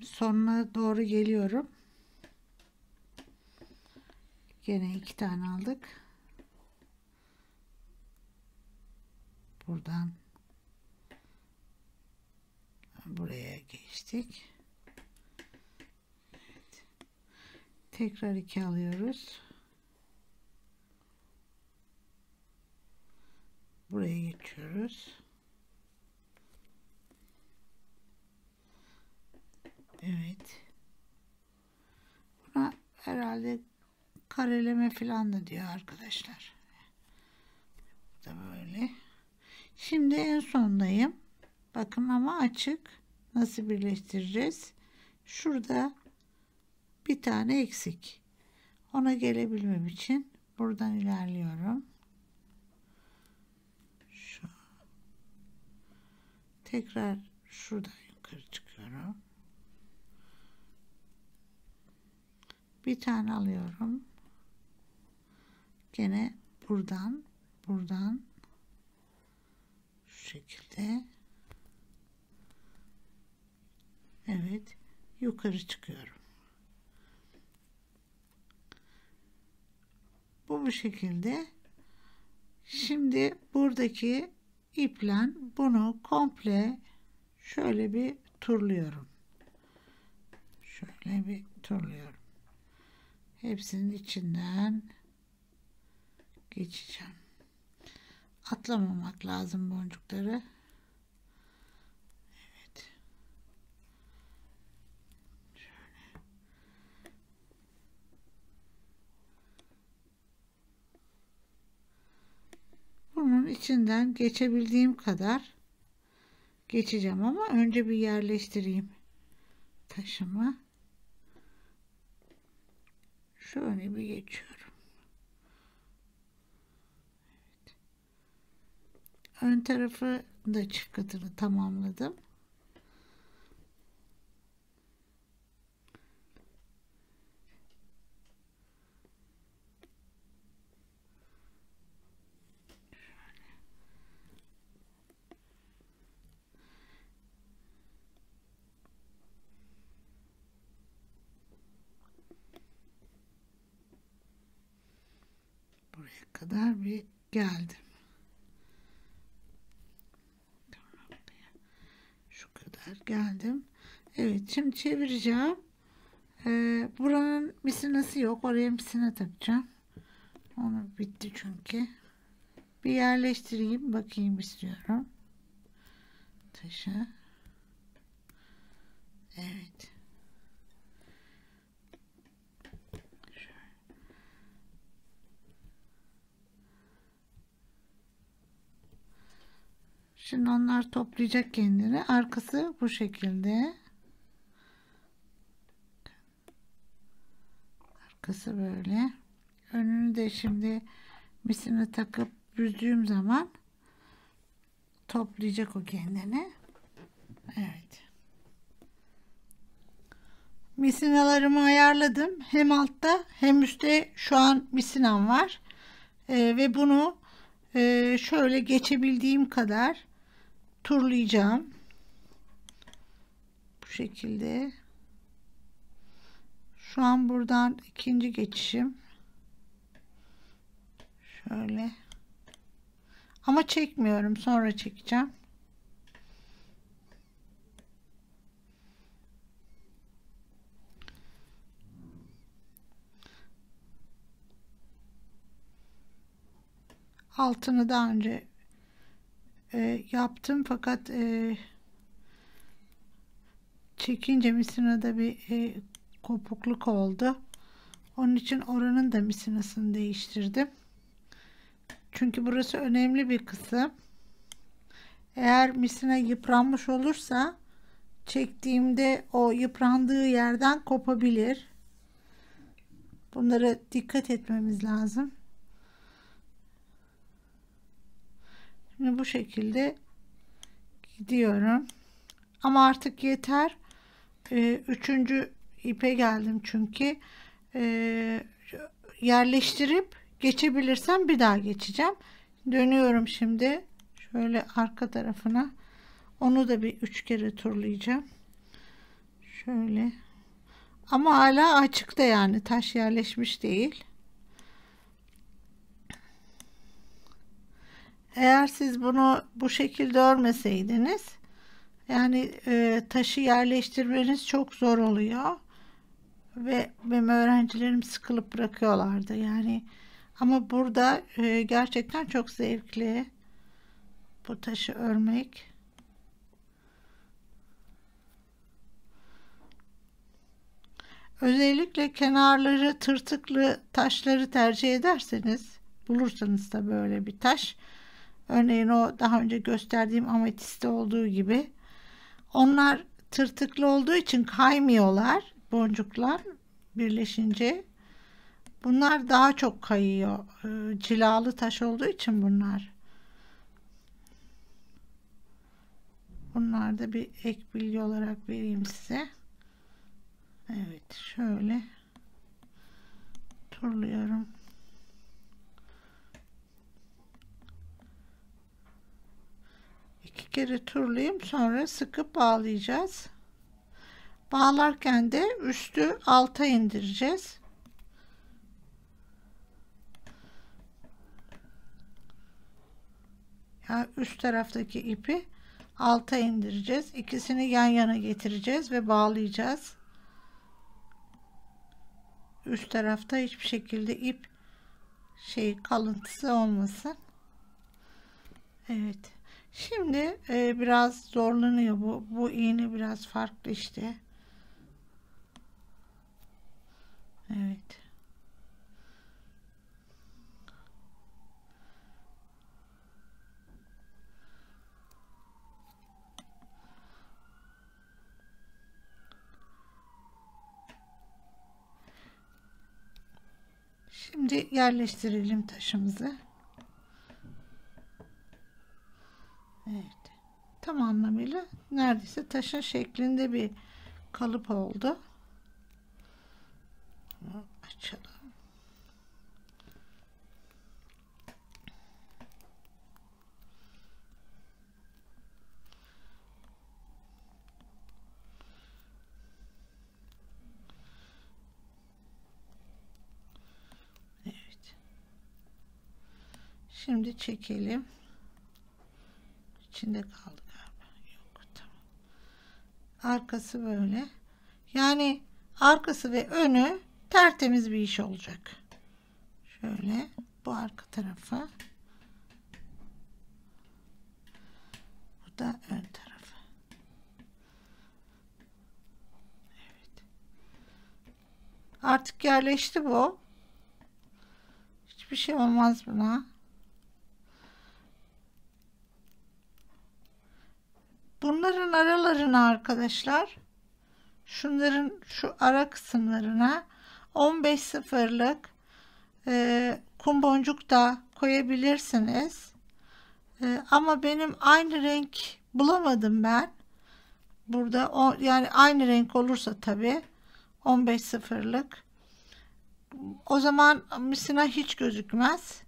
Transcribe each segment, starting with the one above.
sonuna doğru geliyorum. Gene 2 tane aldık. Buradan buraya geçtik. Evet. Tekrar 2 alıyoruz. Buraya geçiyoruz. Evet. Buna herhalde kareleme falan da diyor arkadaşlar. Bu da böyle. Şimdi en sondayım. Bakın ama açık. Nasıl birleştireceğiz? Şurada bir tane eksik. Ona gelebilmem için buradan ilerliyorum. Şu. Tekrar şuradan yukarı çıkıyorum. Bir tane alıyorum. Gene buradan şu şekilde, evet, yukarı çıkıyorum. Bu şekilde. Şimdi buradaki iple bunu komple şöyle bir turluyorum. Şöyle bir turluyorum. Hepsinin içinden geçeceğim. Atlamamak lazım boncukları. Evet. Şöyle. Bunun içinden geçebildiğim kadar geçeceğim ama önce bir yerleştireyim taşımı. Şöyle bir geçiyorum. Evet. Ön tarafı da çift katını tamamladım. Buraya kadar bir geldim. Şu kadar geldim. Evet, şimdi çevireceğim. Buranın misinası yok. Oraya misina takacağım. Onu bitti çünkü. Bir yerleştireyim. Bakayım istiyorum. Taşı. Evet. Şimdi onlar toplayacak kendini. Arkası bu şekilde. Arkası böyle. Önünü de şimdi misina takıp büzdüğüm zaman toplayacak o kendini. Evet. Misinalarımı ayarladım. Hem altta hem üstte şu an misinam var. Ve bunu şöyle geçebildiğim kadar turlayacağım. Bu şekilde. Şu an buradan ikinci geçişim. Şöyle. Ama çekmiyorum. Sonra çekeceğim. Altını daha önce yaptım fakat çekince misinada bir kopukluk oldu. Onun için oranın da misinasını değiştirdim. Çünkü burası önemli bir kısım. Eğer misina yıpranmış olursa çektiğimde o yıprandığı yerden kopabilir. Bunlara dikkat etmemiz lazım. Şimdi bu şekilde gidiyorum. Ama artık yeter. Üçüncü ipe geldim çünkü. Yerleştirip geçebilirsem bir daha geçeceğim. Dönüyorum şimdi. Şöyle arka tarafına. Onu da bir 3 kere turlayacağım. Şöyle. Ama hala açıkta, yani taş yerleşmiş değil. Eğer siz bunu bu şekilde örmeseydiniz, yani taşı yerleştirmeniz çok zor oluyor ve benim öğrencilerim sıkılıp bırakıyorlardı yani. Ama burada gerçekten çok zevkli bu taşı örmek. Özellikle kenarları tırtıklı taşları tercih ederseniz, bulursanız da böyle bir taş, örneğin o daha önce gösterdiğim ametiste olduğu gibi, onlar tırtıklı olduğu için kaymıyorlar, boncuklar birleşince. Bunlar daha çok kayıyor. Cilalı taş olduğu için bunlar. Bunlar da bir ek bilgi olarak vereyim size. Evet, şöyle turluyorum. İki kere turlayayım, sonra sıkıp bağlayacağız. Bağlarken de üstü alta indireceğiz. Yani üst taraftaki ipi alta indireceğiz. İkisini yan yana getireceğiz ve bağlayacağız. Üst tarafta hiçbir şekilde ip kalıntısı olmasın. Evet. Şimdi biraz zorlanıyor bu iğne, biraz farklı işte. Evet. Şimdi yerleştirelim taşımızı. Evet. Tam anlamıyla neredeyse taşın şeklinde bir kalıp oldu. Bunu açalım. Evet. Şimdi çekelim. İçinde kaldı galiba. Yok, tamam. Arkası böyle. Yani arkası ve önü tertemiz bir iş olacak. Şöyle bu arka tarafa. Bu da ön tarafı. Evet. Artık yerleşti bu. Hiçbir şey olmaz buna. Bunların aralarına arkadaşlar, şunların şu ara kısımlarına 15 sıfırlık kum boncuk da koyabilirsiniz. Ama benim aynı renk bulamadım ben. Burada yani aynı renk olursa tabii 15 sıfırlık. O zaman misina hiç gözükmez.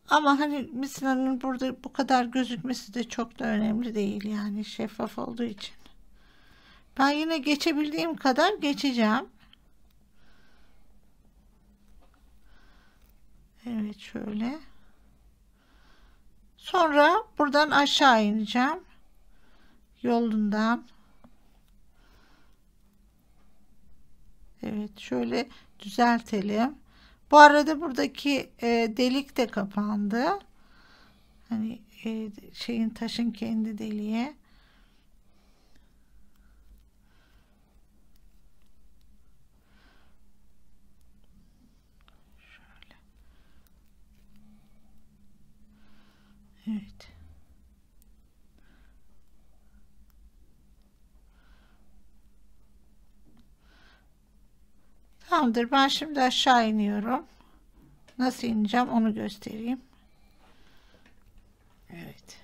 Ama hani misinanın burada bu kadar gözükmesi de çok da önemli değil, yani şeffaf olduğu için. Ben yine geçebildiğim kadar geçeceğim. Evet, şöyle. Sonra buradan aşağı ineceğim. Yolundan. Evet, şöyle düzeltelim. Bu arada buradaki delik de kapandı. Hani taşın kendi deliği. Şöyle. Evet. Tamamdır. Ben şimdi aşağı iniyorum. Nasıl ineceğim onu göstereyim. Evet.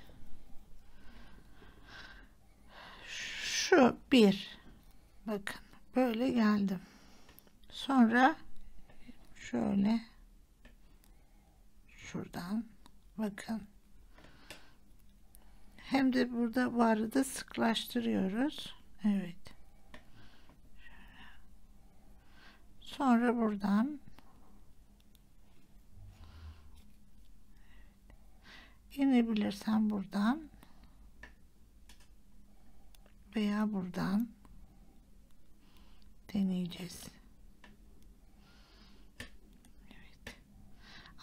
Şu bir. Bakın böyle geldim. Sonra şöyle şuradan bakın. Hem de burada bu arada sıklaştırıyoruz. Evet. Sonra buradan inebilirsen buradan veya buradan deneyeceğiz. Evet.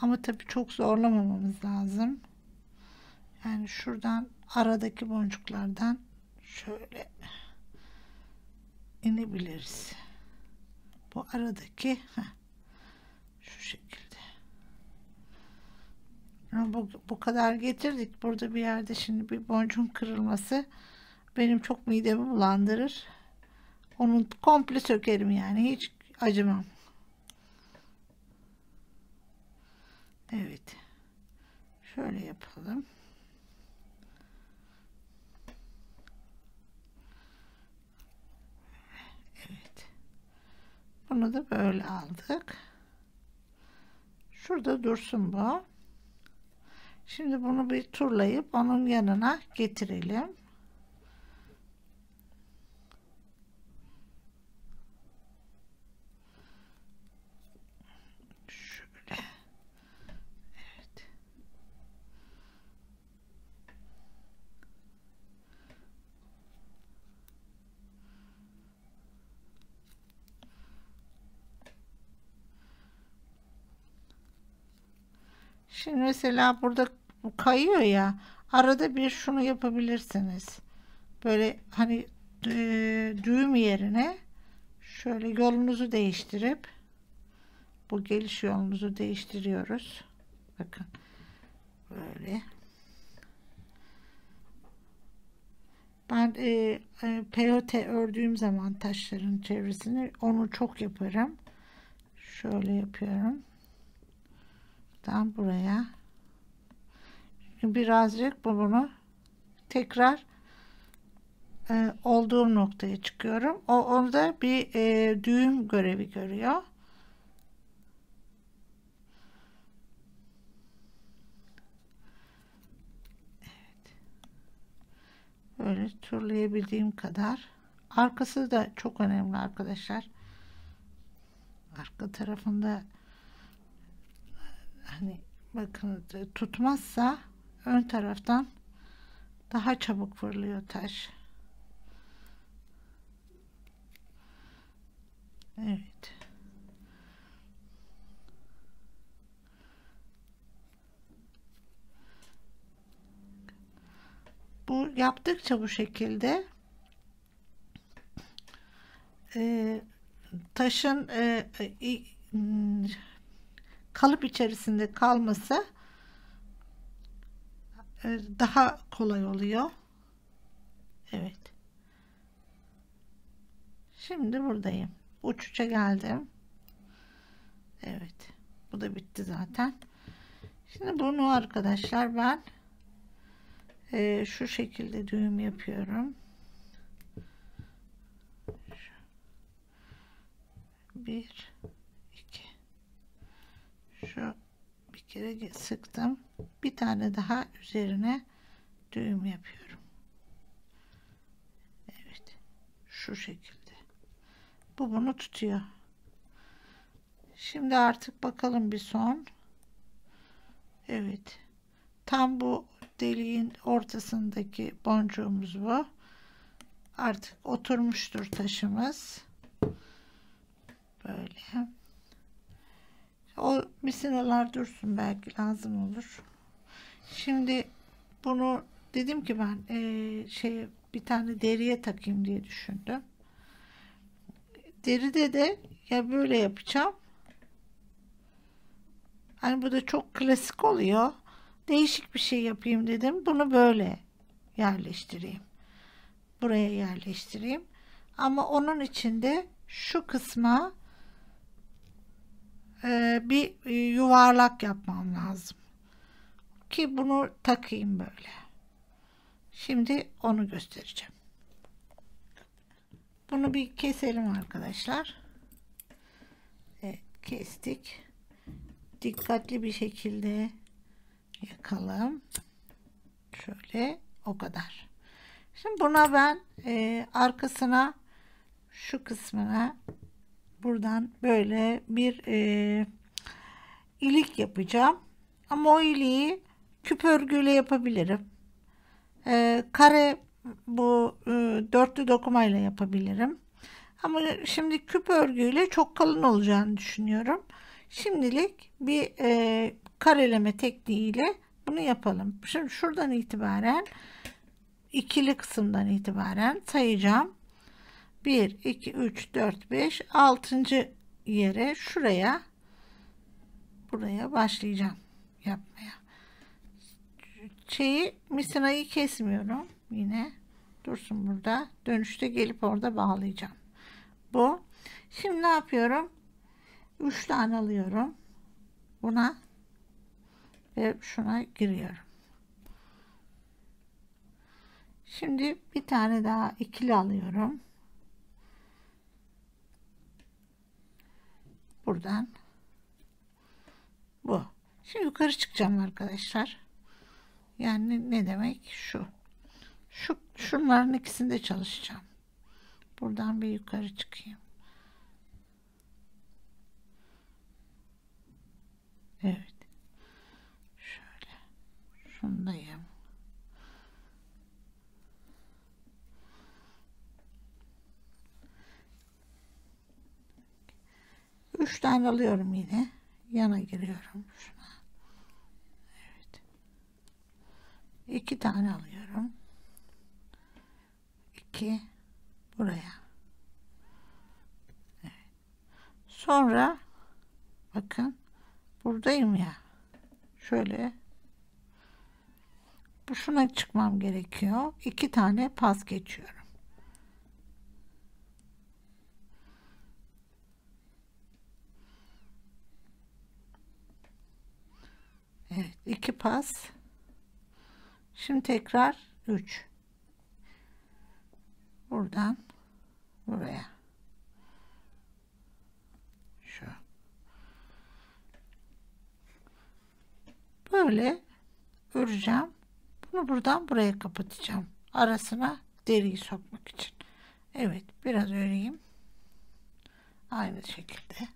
Ama tabii çok zorlamamamız lazım. Yani şuradan aradaki boncuklardan şöyle inebiliriz. Bu aradaki şu şekilde. Ama bu kadar getirdik. Burada bir yerde şimdi bir boncuğun kırılması benim çok midemi bulandırır. Onu komple sökerim yani. Hiç acımam. Evet. Şöyle yapalım. Evet. Bunu da böyle aldık. Şurada dursun bu. Şimdi bunu bir turlayıp onun yanına getirelim. Şöyle. Evet. Şimdi mesela burada kayıyor ya, arada bir şunu yapabilirsiniz. Böyle hani düğüm yerine şöyle yolunuzu değiştirip bu geliş yolunuzu değiştiriyoruz. Bakın böyle. Ben peyote ördüğüm zaman taşların çevresini onu çok yaparım. Şöyle yapıyorum. Tam buraya. Birazcık bunu tekrar olduğum noktaya çıkıyorum. Orada bir düğüm görevi görüyor. Evet. Böyle turlayabildiğim kadar. Arkası da çok önemli arkadaşlar. Arka tarafında hani bakın tutmazsa ön taraftan daha çabuk fırlıyor taş. Evet. Bu yaptıkça bu şekilde taşın kalıp içerisinde kalması daha kolay oluyor. Evet. Şimdi buradayım. Uç uça geldim. Evet. Bu da bitti zaten. Şimdi bunu arkadaşlar ben şu şekilde düğüm yapıyorum. Bir, iki. Şu bir kere sıktım. Bir tane daha üzerine düğüm yapıyorum. Evet. Şu şekilde. Bu bunu tutuyor. Şimdi artık bakalım bir son. Evet. Tam bu deliğin ortasındaki boncuğumuz bu. Artık oturmuştur taşımız. Böyle. O misinalar dursun, belki lazım olur. Şimdi bunu dedim ki ben bir tane deriye takayım diye düşündüm. Deride de ya böyle yapacağım. Hani bu da çok klasik oluyor. Değişik bir şey yapayım dedim. Bunu böyle yerleştireyim. Buraya yerleştireyim. Ama onun içinde şu kısma bir yuvarlak yapmam lazım. Ki bunu takayım böyle. Şimdi onu göstereceğim. Bunu bir keselim arkadaşlar. Evet, kestik. Dikkatli bir şekilde yakalım. Şöyle, o kadar. Şimdi buna ben arkasına, şu kısmına buradan böyle bir ilik yapacağım. Ama o iliği küp örgüyle yapabilirim. Kare, bu dörtlü dokumayla yapabilirim. Ama şimdi küp örgüyle çok kalın olacağını düşünüyorum. Şimdilik bir kareleme tekniğiyle bunu yapalım. Şimdi şuradan itibaren, ikili kısımdan itibaren sayacağım. 1, 2, 3, 4, 5, 6. yere, şuraya, buraya başlayacağım yapmaya. Misinayı kesmiyorum. Yine dursun burada. Dönüşte gelip orada bağlayacağım. Bu. Şimdi ne yapıyorum? 3 tane alıyorum. Buna ve şuna giriyorum. Şimdi bir tane daha ikili alıyorum. Buradan. Bu. Şimdi yukarı çıkacağım arkadaşlar. Yani ne demek? Şunların ikisinde çalışacağım. Buradan bir yukarı çıkayım. Evet. Şöyle. Şundayım. Üç tane alıyorum yine. Yana giriyorum. Şuna. Evet. 2 tane alıyorum. 2 buraya. Evet. Sonra bakın buradayım ya. Şöyle. Şuna çıkmam gerekiyor. 2 tane pas geçiyorum. Evet, 2 pas. Şimdi tekrar 3. Buradan buraya. Şu. Böyle öreceğim. Bunu buradan buraya kapatacağım. Arasına deriyi sokmak için. Evet, biraz öreyim. Aynı şekilde.